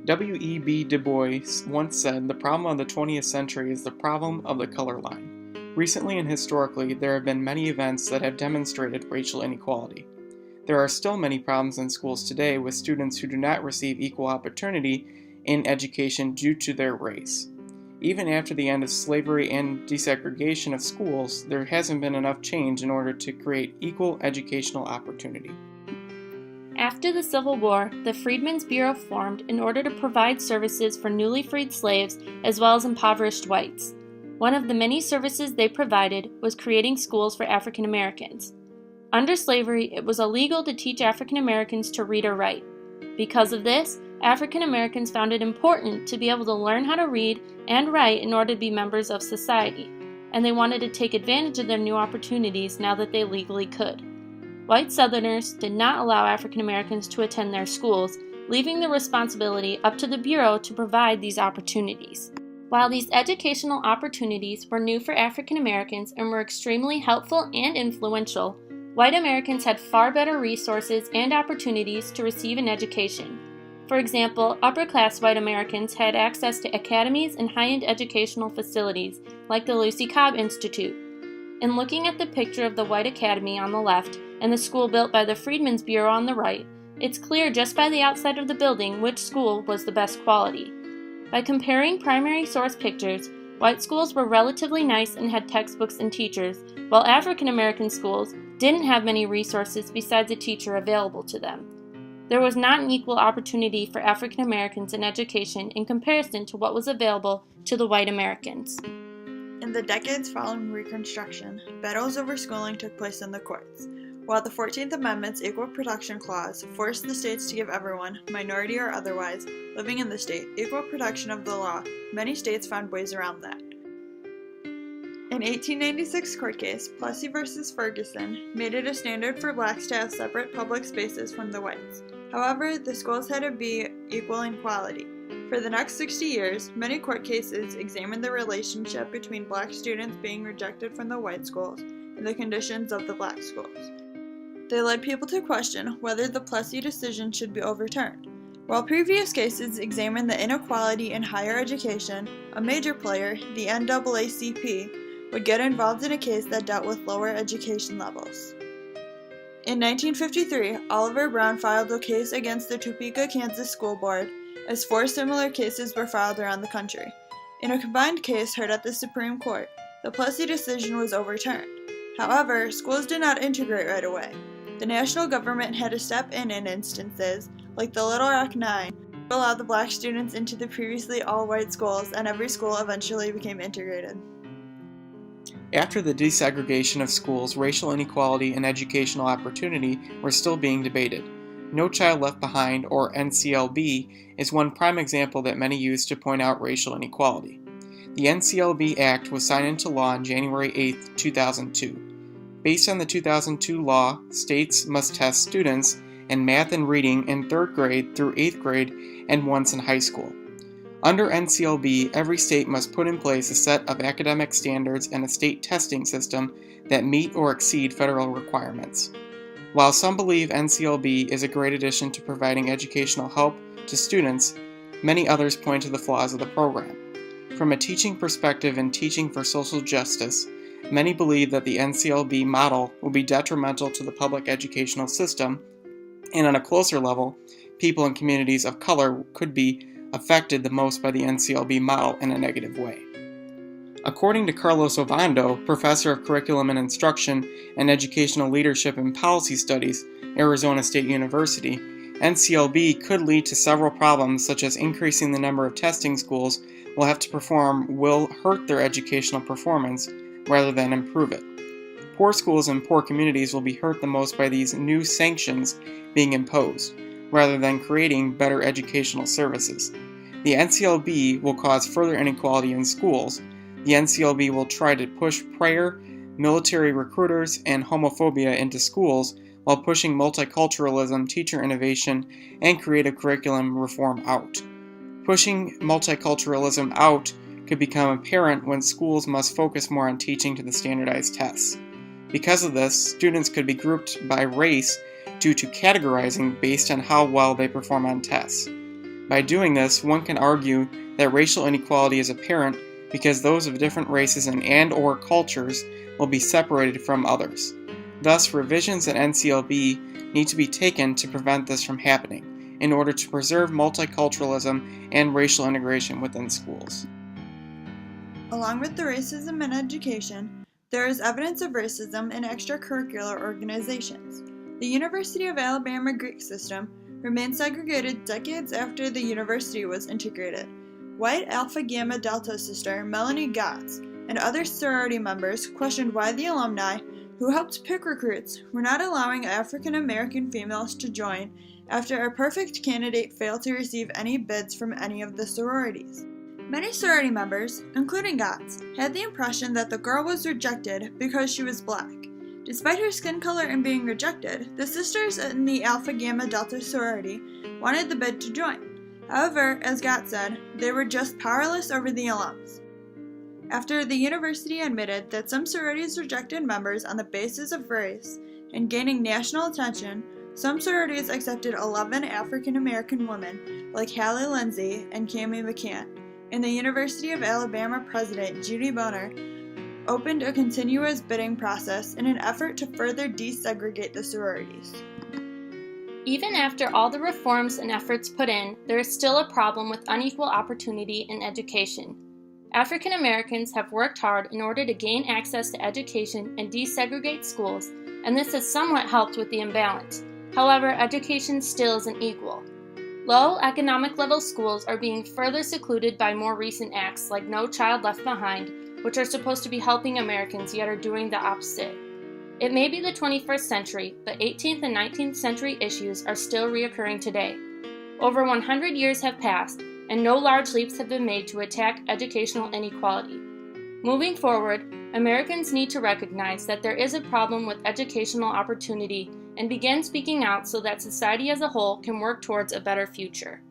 W.E.B. Du Bois once said, "The problem of the 20th century is the problem of the color line." Recently and historically, there have been many events that have demonstrated racial inequality. There are still many problems in schools today with students who do not receive equal opportunity in education due to their race. Even after the end of slavery and desegregation of schools, there hasn't been enough change in order to create equal educational opportunity. After the Civil War, the Freedmen's Bureau formed in order to provide services for newly freed slaves as well as impoverished whites. One of the many services they provided was creating schools for African Americans. Under slavery, it was illegal to teach African Americans to read or write. Because of this, African Americans found it important to be able to learn how to read and write in order to be members of society, and they wanted to take advantage of their new opportunities now that they legally could. White Southerners did not allow African Americans to attend their schools, leaving the responsibility up to the Bureau to provide these opportunities. While these educational opportunities were new for African Americans and were extremely helpful and influential, white Americans had far better resources and opportunities to receive an education. For example, upper-class white Americans had access to academies and high-end educational facilities like the Lucy Cobb Institute. In looking at the picture of the White Academy on the left and the school built by the Freedmen's Bureau on the right, it's clear just by the outside of the building which school was the best quality. By comparing primary source pictures, white schools were relatively nice and had textbooks and teachers, while African American schools didn't have many resources besides a teacher available to them. There was not an equal opportunity for African Americans in education in comparison to what was available to the white Americans. In the decades following Reconstruction, battles over schooling took place in the courts. While the 14th Amendment's Equal Protection Clause forced the states to give everyone, minority or otherwise, living in the state, equal protection of the law, many states found ways around that. An 1896 court case, Plessy v. Ferguson, made it a standard for blacks to have separate public spaces from the whites. However, the schools had to be equal in quality. For the next 60 years, many court cases examined the relationship between black students being rejected from the white schools and the conditions of the black schools. They led people to question whether the Plessy decision should be overturned. While previous cases examined the inequality in higher education, a major player, the NAACP, would get involved in a case that dealt with lower education levels. In 1953, Oliver Brown filed a case against the Topeka, Kansas School Board, as 4 similar cases were filed around the country. In a combined case heard at the Supreme Court, the Plessy decision was overturned. However, schools did not integrate right away. The national government had to step in instances, like the Little Rock Nine, to allow the black students into the previously all-white schools, and every school eventually became integrated. After the desegregation of schools, racial inequality and educational opportunity were still being debated. No Child Left Behind, or NCLB, is one prime example that many use to point out racial inequality. The NCLB Act was signed into law on January 8, 2002. Based on the 2002 law, states must test students in math and reading in 3rd grade through 8th grade and once in high school. Under NCLB, every state must put in place a set of academic standards and a state testing system that meet or exceed federal requirements. While some believe NCLB is a great addition to providing educational help to students, many others point to the flaws of the program. From a teaching perspective and teaching for social justice, many believe that the NCLB model will be detrimental to the public educational system, and on a closer level, people in communities of color could be affected the most by the NCLB model in a negative way. According to Carlos Ovando, professor of curriculum and instruction and educational leadership and policy studies, Arizona State University, NCLB could lead to several problems such as increasing the number of testing schools will have to perform will hurt their educational performance rather than improve it. Poor schools and poor communities will be hurt the most by these new sanctions being imposed, rather than creating better educational services. The NCLB will cause further inequality in schools. The NCLB will try to push prayer, military recruiters, and homophobia into schools while pushing multiculturalism, teacher innovation, and creative curriculum reform out. Pushing multiculturalism out could become apparent when schools must focus more on teaching to the standardized tests. Because of this, students could be grouped by race due to categorizing based on how well they perform on tests. By doing this, one can argue that racial inequality is apparent because those of different races and/or cultures will be separated from others. Thus, revisions in NCLB need to be taken to prevent this from happening, in order to preserve multiculturalism and racial integration within schools. Along with the racism in education, there is evidence of racism in extracurricular organizations. The University of Alabama Greek system remained segregated decades after the university was integrated. White Alpha Gamma Delta sister Melanie Gotts and other sorority members questioned why the alumni, who helped pick recruits, were not allowing African American females to join after a perfect candidate failed to receive any bids from any of the sororities. Many sorority members, including Gotts, had the impression that the girl was rejected because she was black. Despite her skin color and being rejected, the sisters in the Alpha Gamma Delta sorority wanted the bid to join. However, as Gotts said, they were just powerless over the alums. After the university admitted that some sororities rejected members on the basis of race and gaining national attention, some sororities accepted 11 African American women like Hallie Lindsey and Cami McCann, and the University of Alabama president Judy Bonner opened a continuous bidding process in an effort to further desegregate the sororities. Even after all the reforms and efforts put in, there is still a problem with unequal opportunity in education. African Americans have worked hard in order to gain access to education and desegregate schools, and this has somewhat helped with the imbalance. However, education still isn't equal. Low economic level schools are being further secluded by more recent acts like No Child Left Behind, which are supposed to be helping Americans yet are doing the opposite. It may be the 21st century, but 18th and 19th century issues are still reoccurring today. Over 100 years have passed, and no large leaps have been made to attack educational inequality. Moving forward, Americans need to recognize that there is a problem with educational opportunity and begin speaking out so that society as a whole can work towards a better future.